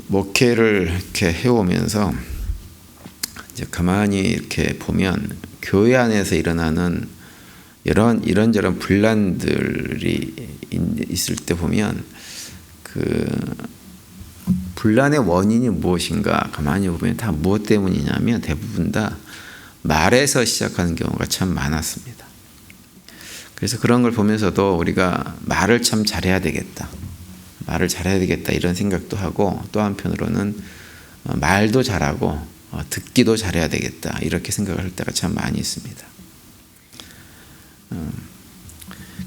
목회를 이렇게 해오면서 이제 가만히 이렇게 보면 교회 안에서 일어나는 이런저런 분란들이 있을 때 보면 그 분란의 원인이 무엇인가 가만히 보면 다 무엇 때문이냐면 대부분 다 말에서 시작하는 경우가 참 많았습니다. 그래서 그런 걸 보면서도 우리가 말을 참 잘해야 되겠다. 말을 잘해야 되겠다 이런 생각도 하고 또 한편으로는 말도 잘하고 듣기도 잘해야 되겠다 이렇게 생각을 할 때가 참 많이 있습니다.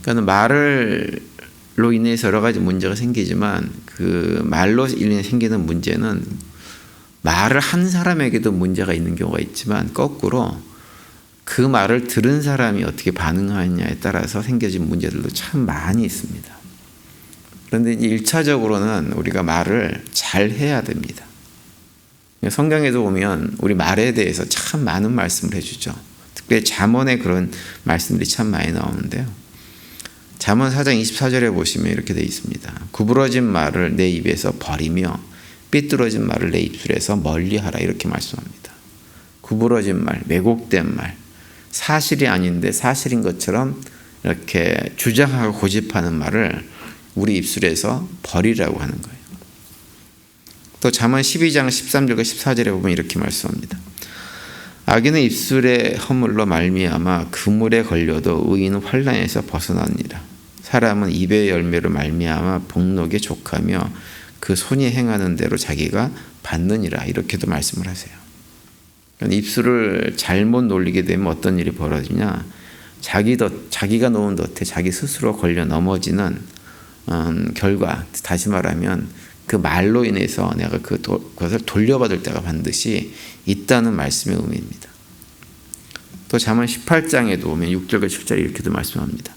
그러니까 말로 인해서 여러 가지 문제가 생기지만 그 말로 인해 생기는 문제는 말을 한 사람에게도 문제가 있는 경우가 있지만 거꾸로 그 말을 들은 사람이 어떻게 반응하느냐에 따라서 생겨진 문제들도 참 많이 있습니다. 그런데 이제 1차적으로는 우리가 말을 잘 해야 됩니다. 성경에도 보면 우리 말에 대해서 참 많은 말씀을 해주죠. 특별히 잠언에 그런 말씀들이 참 많이 나오는데요. 잠언 4장 24절에 보시면 이렇게 되어 있습니다. 구부러진 말을 내 입에서 버리며 삐뚤어진 말을 내 입술에서 멀리하라 이렇게 말씀합니다. 구부러진 말, 왜곡된 말, 사실이 아닌데 사실인 것처럼 이렇게 주장하고 고집하는 말을 우리 입술에서 버리라고 하는 거예요. 또 잠언 12장 13절과 14절에 보면 이렇게 말씀합니다. 악인은 입술의 허물로 말미암아 그물에 걸려도 의인은 환난에서 벗어나니라. 사람은 입의 열매로 말미암아 복록에 족하며 그 손이 행하는 대로 자기가 받느니라. 이렇게도 말씀을 하세요. 입술을 잘못 놀리게 되면 어떤 일이 벌어지냐? 자기가 놓은 덫에 자기 스스로 걸려 넘어지는 결과, 다시 말하면 그 말로 인해서 내가 그것을 돌려받을 때가 반드시 있다는 말씀의 의미입니다. 또 잠언 18장에도 보면 6절과 7절에 이렇게도 말씀합니다.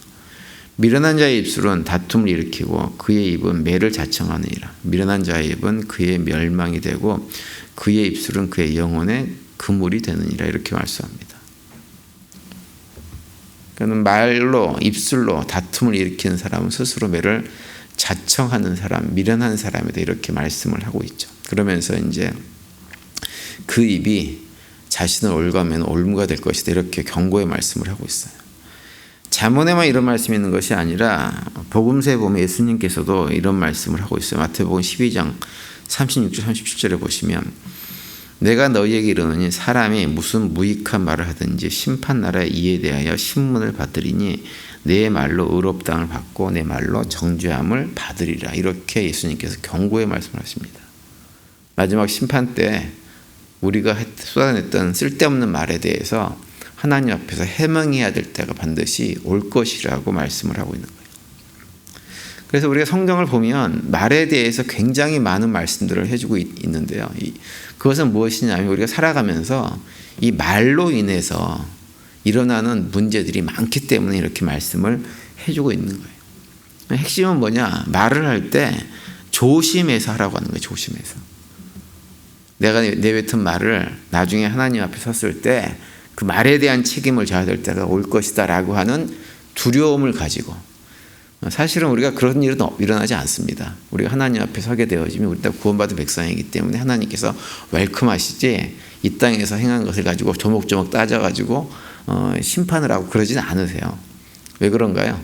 미련한 자의 입술은 다툼을 일으키고 그의 입은 매를 자청하느니라. 미련한 자의 입은 그의 멸망이 되고 그의 입술은 그의 영혼의 그물이 되느니라. 이렇게 말씀합니다. 그러니까 말로 입술로 다툼을 일으키는 사람은 스스로 매를 자청하는 사람, 미련한 사람이다 이렇게 말씀을 하고 있죠. 그러면서 이제 그 입이 자신을 올가면 올무가 될 것이다 이렇게 경고의 말씀을 하고 있어요. 잠언에만 이런 말씀이 있는 것이 아니라 복음서에 보면 예수님께서도 이런 말씀을 하고 있어요. 마태복음 12장 36절 37절에 보시면 내가 너희에게 이르노니 사람이 무슨 무익한 말을 하든지 심판나라의 이에 대하여 신문을 받으리니 내 말로 의롭다함을 받고 내 말로 정죄함을 받으리라. 이렇게 예수님께서 경고의 말씀을 하십니다. 마지막 심판 때 우리가 쏟아냈던 쓸데없는 말에 대해서 하나님 앞에서 해명해야 될 때가 반드시 올 것이라고 말씀을 하고 있는 거예요. 그래서 우리가 성경을 보면 말에 대해서 굉장히 많은 말씀들을 해주고 있는데요. 그것은 무엇이냐면 우리가 살아가면서 이 말로 인해서 일어나는 문제들이 많기 때문에 이렇게 말씀을 해주고 있는 거예요. 핵심은 뭐냐? 말을 할 때 조심해서 하라고 하는 거예요. 조심해서. 내가 내뱉은 말을 나중에 하나님 앞에 섰을 때 그 말에 대한 책임을 져야 될 때가 올 것이다 라고 하는 두려움을 가지고 사실은 우리가 그런 일은 일어나지 않습니다. 우리가 하나님 앞에 서게 되어지면 우리 다 구원받은 백성이기 때문에 하나님께서 웰컴하시지 이 땅에서 행한 것을 가지고 조목조목 따져가지고 심판을 하고 그러지는 않으세요. 왜 그런가요?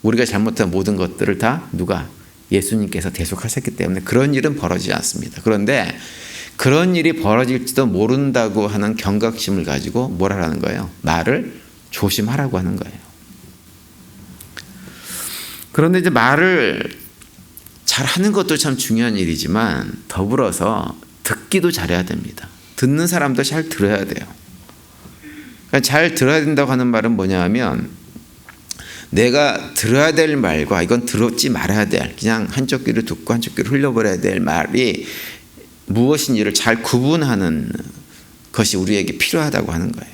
우리가 잘못한 모든 것들을 다 누가? 예수님께서 대속하셨기 때문에 그런 일은 벌어지지 않습니다. 그런데 그런 일이 벌어질지도 모른다고 하는 경각심을 가지고 뭘 하라는 거예요? 말을 조심하라고 하는 거예요. 그런데 이제 말을 잘하는 것도 참 중요한 일이지만 더불어서 듣기도 잘해야 됩니다. 듣는 사람도 잘 들어야 돼요. 그러니까 잘 들어야 된다고 하는 말은 뭐냐 하면 내가 들어야 될 말과 이건 들었지 말아야 될 그냥 한쪽 귀를 듣고 한쪽 귀를 흘려버려야 될 말이 무엇인지를 잘 구분하는 것이 우리에게 필요하다고 하는 거예요.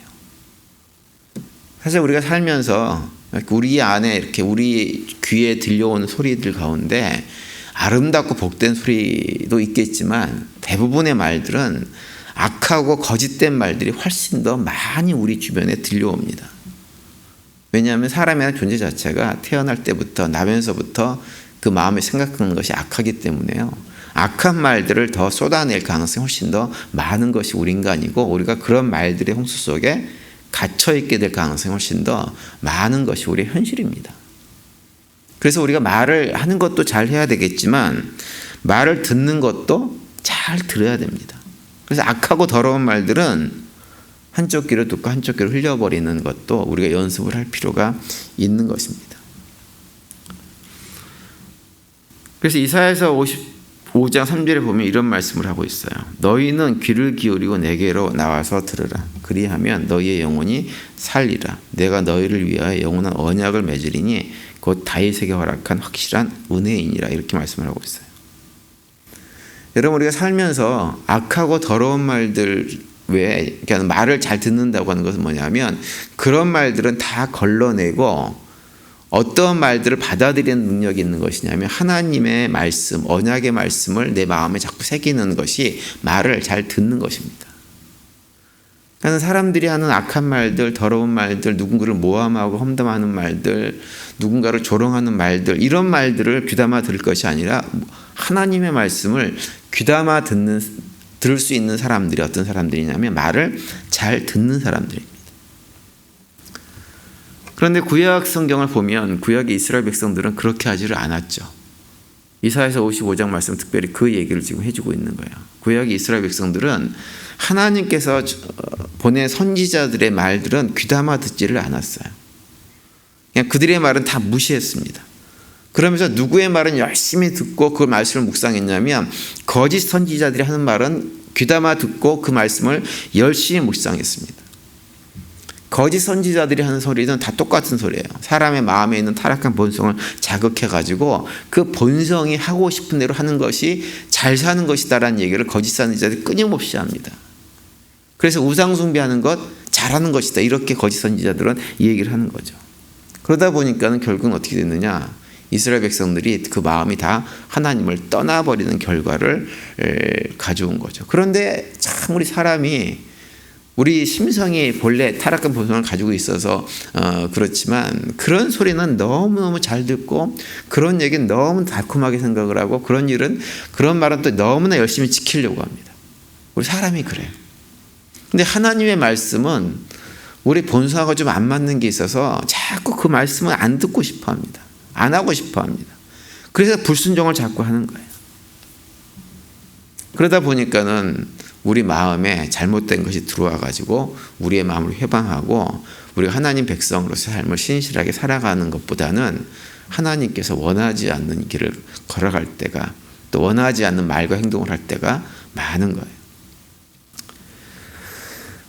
사실 우리가 살면서 우리 안에 이렇게 우리 귀에 들려오는 소리들 가운데 아름답고 복된 소리도 있겠지만 대부분의 말들은 악하고 거짓된 말들이 훨씬 더 많이 우리 주변에 들려옵니다. 왜냐하면 사람의 존재 자체가 태어날 때부터 나면서부터 그 마음에 생각하는 것이 악하기 때문에요. 악한 말들을 더 쏟아낼 가능성이 훨씬 더 많은 것이 우리 인간이고, 우리가 그런 말들의 홍수 속에 갇혀있게 될 가능성이 훨씬 더 많은 것이 우리의 현실입니다. 그래서 우리가 말을 하는 것도 잘 해야 되겠지만 말을 듣는 것도 잘 들어야 됩니다. 그래서 악하고 더러운 말들은 한쪽 귀로 듣고 한쪽 귀로 흘려버리는 것도 우리가 연습을 할 필요가 있는 것입니다. 그래서 이사야서 55장 3절에 보면 이런 말씀을 하고 있어요. 너희는 귀를 기울이고 내게로 나와서 들으라. 그리하면 너희의 영혼이 살리라. 내가 너희를 위하여 영원한 언약을 맺으리니 곧 다윗에게 허락한 확실한 은혜이니라. 이렇게 말씀을 하고 있어요. 여러분, 우리가 살면서 악하고 더러운 말들 외에, 그러니까 말을 잘 듣는다고 하는 것은 뭐냐면 그런 말들은 다 걸러내고 어떤 말들을 받아들이는 능력이 있는 것이냐면 하나님의 말씀, 언약의 말씀을 내 마음에 자꾸 새기는 것이 말을 잘 듣는 것입니다. 그러니까 사람들이 하는 악한 말들, 더러운 말들, 누군가를 모함하고 험담하는 말들, 누군가를 조롱하는 말들, 이런 말들을 귀담아 들을 것이 아니라 하나님의 말씀을 귀담아 들을 수 있는 사람들이 어떤 사람들이냐면 말을 잘 듣는 사람들입니다. 그런데 구약 성경을 보면 구약의 이스라엘 백성들은 그렇게 하지를 않았죠. 이사야서 55장 말씀 특별히 그 얘기를 지금 해주고 있는 거예요. 구약의 이스라엘 백성들은 하나님께서 보낸 선지자들의 말들은 귀담아 듣지를 않았어요. 그냥 그들의 말은 다 무시했습니다. 그러면서 누구의 말은 열심히 듣고 그 말씀을 묵상했냐면 거짓 선지자들이 하는 말은 귀담아 듣고 그 말씀을 열심히 묵상했습니다. 거짓 선지자들이 하는 소리는 다 똑같은 소리예요. 사람의 마음에 있는 타락한 본성을 자극해가지고 그 본성이 하고 싶은 대로 하는 것이 잘 사는 것이다라는 얘기를 거짓 선지자들이 끊임없이 합니다. 그래서 우상 숭배하는 것 잘하는 것이다, 이렇게 거짓 선지자들은 이 얘기를 하는 거죠. 그러다 보니까는 결국은 어떻게 됐느냐, 이스라엘 백성들이 그 마음이 다 하나님을 떠나버리는 결과를 가져온 거죠. 그런데 참 우리 심성이 본래 타락한 본성을 가지고 있어서 그렇지만 그런 소리는 너무너무 잘 듣고 그런 얘기는 너무 달콤하게 생각을 하고 그런 말은 또 너무나 열심히 지키려고 합니다. 우리 사람이 그래요. 근데 하나님의 말씀은 우리 본성하고 좀 안 맞는 게 있어서 자꾸 그 말씀을 안 듣고 싶어 합니다. 안 하고 싶어 합니다. 그래서 불순종을 자꾸 하는 거예요. 그러다 보니까는 우리 마음에 잘못된 것이 들어와 가지고 우리의 마음을 회방하고 우리가 하나님 백성으로서 삶을 신실하게 살아가는 것보다는 하나님께서 원하지 않는 길을 걸어갈 때가, 또 원하지 않는 말과 행동을 할 때가 많은 거예요.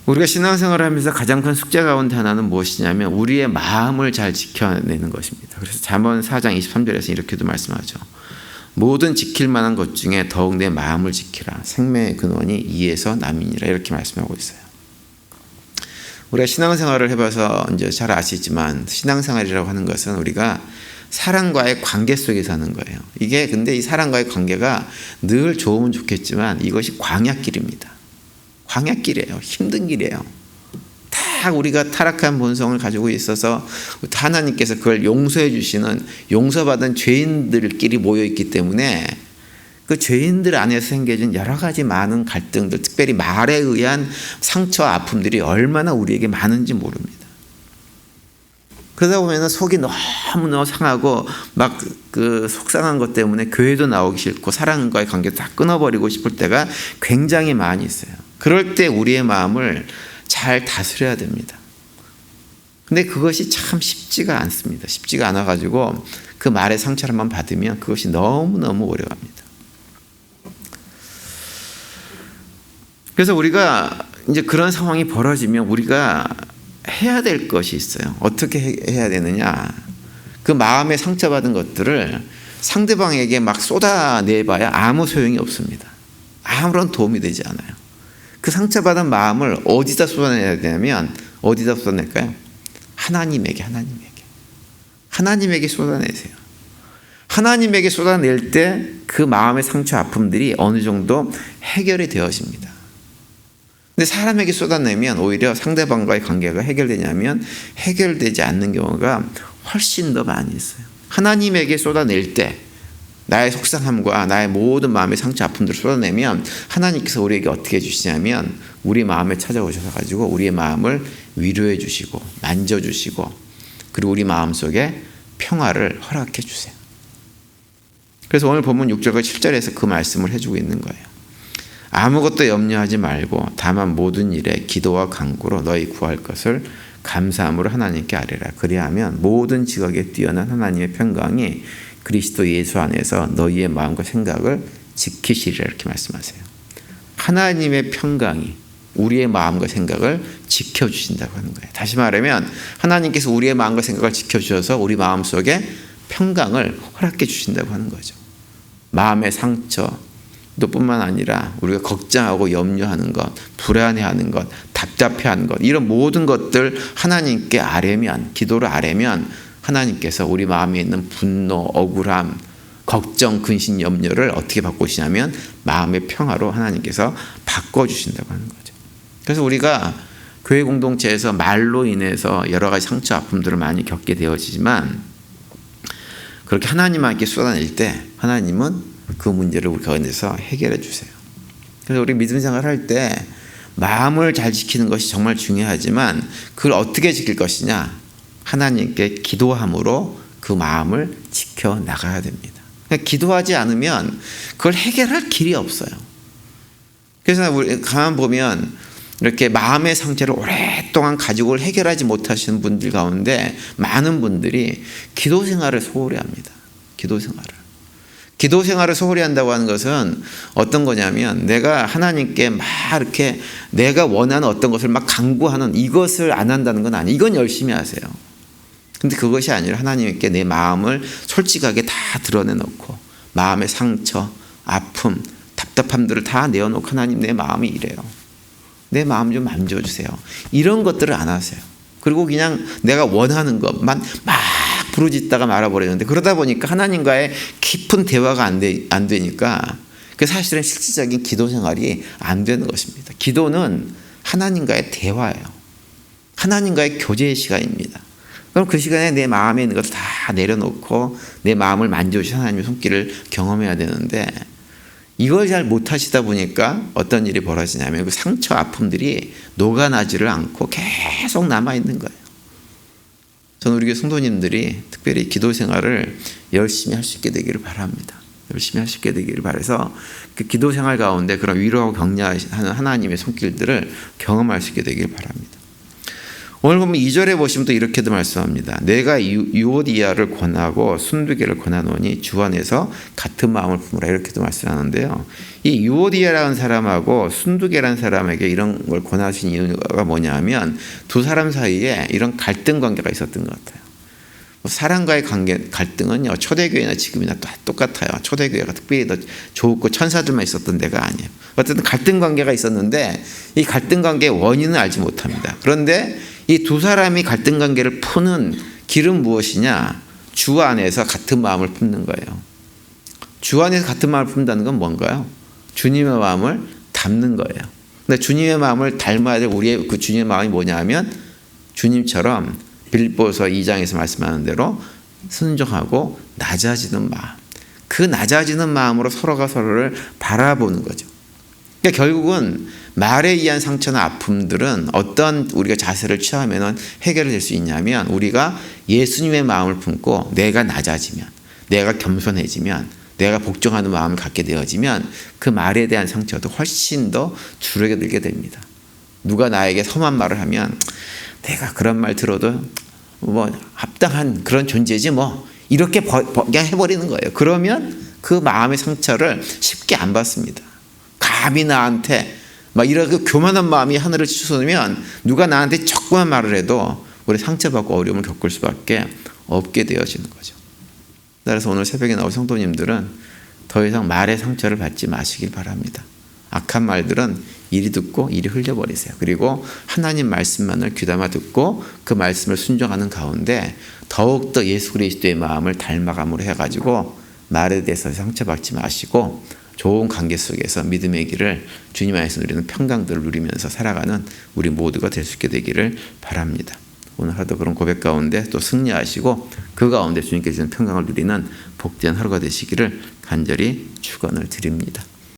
우리가 신앙생활을 하면서 가장 큰 숙제 가운데 하나는 무엇이냐면 우리의 마음을 잘 지켜내는 것입니다. 그래서 잠언 4장 23절에서 이렇게도 말씀하죠. 모든 지킬 만한 것 중에 더욱 내 마음을 지키라. 생명의 근원이 이에서 남이니라. 이렇게 말씀하고 있어요. 우리가 신앙생활을 해봐서 이제 잘 아시지만 신앙생활이라고 하는 것은 우리가 사람과의 관계 속에서 하는 거예요. 이게 근데 이 사람과의 관계가 늘 좋으면 좋겠지만 이것이 광야길입니다. 광야길이에요. 힘든 길이에요. 다 우리가 타락한 본성을 가지고 있어서 하나님께서 그걸 용서해 주시는, 용서받은 죄인들끼리 모여있기 때문에 그 죄인들 안에서 생겨진 여러 가지 많은 갈등들, 특별히 말에 의한 상처와 아픔들이 얼마나 우리에게 많은지 모릅니다. 그러다 보면 속이 너무너무 상하고 막 그 속상한 것 때문에 교회도 나오기 싫고 사람과의 관계도 다 끊어버리고 싶을 때가 굉장히 많이 있어요. 그럴 때 우리의 마음을 잘 다스려야 됩니다. 근데 그것이 참 쉽지가 않습니다. 쉽지가 않아가지고 그 말의 상처를 한번 받으면 그것이 너무너무 오래갑니다. 그래서 우리가 이제 그런 상황이 벌어지면 우리가 해야 될 것이 있어요. 어떻게 해야 되느냐. 그 마음에 상처받은 것들을 상대방에게 막 쏟아내봐야 아무 소용이 없습니다. 아무런 도움이 되지 않아요. 그 상처받은 마음을 어디다 쏟아내야 되냐면 어디다 쏟아낼까요? 하나님에게 쏟아내세요. 하나님에게 쏟아낼 때 그 마음의 상처 아픔들이 어느 정도 해결이 되어집니다. 근데 사람에게 쏟아내면 오히려 상대방과의 관계가 해결되냐면 해결되지 않는 경우가 훨씬 더 많이 있어요. 하나님에게 쏟아낼 때 나의 속상함과 나의 모든 마음의 상처 아픔들을 쏟아내면 하나님께서 우리에게 어떻게 해주시냐면 우리 마음에 찾아오셔서 가지고 우리의 마음을 위로해 주시고 만져주시고 그리고 우리 마음속에 평화를 허락해 주세요. 그래서 오늘 본문 6절과 7절에서 그 말씀을 해주고 있는 거예요. 아무것도 염려하지 말고 다만 모든 일에 기도와 간구로 너희 구할 것을 감사함으로 하나님께 아뢰라. 그리하면 모든 지각에 뛰어난 하나님의 평강이 그리스도 예수 안에서 너희의 마음과 생각을 지키시리라 이렇게 말씀하세요. 하나님의 평강이 우리의 마음과 생각을 지켜주신다고 하는 거예요. 다시 말하면 하나님께서 우리의 마음과 생각을 지켜주셔서 우리 마음속에 평강을 허락해 주신다고 하는 거죠. 마음의 상처 또 뿐만 아니라 우리가 걱정하고 염려하는 것, 불안해하는 것, 답답해하는 것 이런 모든 것들 하나님께 아뢰면 기도를 아뢰면 하나님께서 우리 마음에 있는 분노, 억울함, 걱정, 근심, 염려를 어떻게 바꾸시냐면 마음의 평화로 하나님께서 바꿔주신다고 하는 거죠. 그래서 우리가 교회 공동체에서 말로 인해서 여러 가지 상처, 아픔들을 많이 겪게 되어지지만 그렇게 하나님께 쏟아낼 때 하나님은 그 문제를 우리 가운데서 해결해 주세요. 그래서 우리 믿음 생활할 때 마음을 잘 지키는 것이 정말 중요하지만 그걸 어떻게 지킬 것이냐 하나님께 기도함으로 그 마음을 지켜나가야 됩니다. 그러니까 기도하지 않으면 그걸 해결할 길이 없어요. 그래서 우리 가만 보면 이렇게 마음의 상처를 오랫동안 가지고 해결하지 못하시는 분들 가운데 많은 분들이 기도 생활을 소홀히 합니다. 기도 생활을 소홀히 한다고 하는 것은 어떤 거냐면 내가 하나님께 막 이렇게 내가 원하는 어떤 것을 막 강구하는 이것을 안 한다는 건 아니에요. 이건 열심히 하세요. 근데 그것이 아니라 하나님께 내 마음을 솔직하게 다 드러내놓고 마음의 상처, 아픔, 답답함들을 다 내어놓고 하나님 내 마음이 이래요. 내 마음 좀 만져주세요. 이런 것들을 안 하세요. 그리고 그냥 내가 원하는 것만 막 부르짖다가 말아버리는데 그러다 보니까 하나님과의 깊은 대화가 안 되니까 그 사실은 실질적인 기도 생활이 안 되는 것입니다. 기도는 하나님과의 대화예요. 하나님과의 교제의 시간입니다. 그럼 그 시간에 내 마음에 있는 것을 다 내려놓고 내 마음을 만져주신 하나님의 손길을 경험해야 되는데 이걸 잘 못하시다 보니까 어떤 일이 벌어지냐면 그 상처 아픔들이 녹아나지를 않고 계속 남아있는 거예요. 저는 우리 교회 성도님들이 특별히 기도 생활을 열심히 할 수 있게 되기를 바랍니다. 열심히 할 수 있게 되기를 바라서 그 기도 생활 가운데 그런 위로하고 격려하는 하나님의 손길들을 경험할 수 있게 되기를 바랍니다. 오늘 보면 2절에 보시면 또 이렇게도 말씀합니다. 내가 유오디아를 권하고 순두개를 권하노니 주 안에서 같은 마음을 품으라 이렇게도 말씀하는데요. 이 유오디아라는 사람하고 순두개라는 사람에게 이런 걸 권하신 이유가 뭐냐면 두 사람 사이에 이런 갈등 관계가 있었던 것 같아요. 사람과의 갈등은요 초대교회나 지금이나 똑같아요. 초대교회가 특별히 더 좋고 천사들만 있었던 데가 아니에요. 어쨌든 갈등 관계가 있었는데 이 갈등 관계의 원인은 알지 못합니다. 그런데 이 두 사람이 갈등 관계를 푸는 길은 무엇이냐? 주 안에서 같은 마음을 품는 거예요. 주 안에서 같은 마음을 품는다는 건 뭔가요? 주님의 마음을 닮는 거예요. 근데 주님의 마음을 닮아야 될 우리의 그 주님의 마음이 뭐냐면 주님처럼 빌립보서 2장에서 말씀하는 대로 순종하고 낮아지는 마음. 그 낮아지는 마음으로 서로가 서로를 바라보는 거죠. 그러니까 결국은 말에 의한 상처나 아픔들은 어떤 우리가 자세를 취하면 해결될 수 있냐면 우리가 예수님의 마음을 품고 내가 낮아지면 내가 겸손해지면 내가 복종하는 마음을 갖게 되어지면 그 말에 대한 상처도 훨씬 더 줄어들게 됩니다. 누가 나에게 험한 말을 하면 내가 그런 말 들어도 뭐 합당한 그런 존재지 뭐 이렇게 그냥 해버리는 거예요. 그러면 그 마음의 상처를 쉽게 안 받습니다. 감히 나한테 막 이렇게 교만한 마음이 하늘을 치솟으면 누가 나한테 조그만 말을 해도 우리 상처받고 어려움을 겪을 수밖에 없게 되어지는 거죠. 따라서 오늘 새벽에 나올 성도님들은 더 이상 말의 상처를 받지 마시길 바랍니다. 악한 말들은 이리 듣고 이리 흘려버리세요. 그리고 하나님 말씀만을 귀담아 듣고 그 말씀을 순종하는 가운데 더욱더 예수 그리스도의 마음을 닮아감으로 해가지고 말에 대해서 상처받지 마시고 좋은 관계 속에서 믿음의 길을 주님 안에서 누리는 평강들을 누리면서 살아가는 우리 모두가 될 수 있게 되기를 바랍니다. 오늘 하루도 그런 고백 가운데 또 승리하시고 그 가운데 주님께 주시는 평강을 누리는 복된 하루가 되시기를 간절히 축원을 드립니다.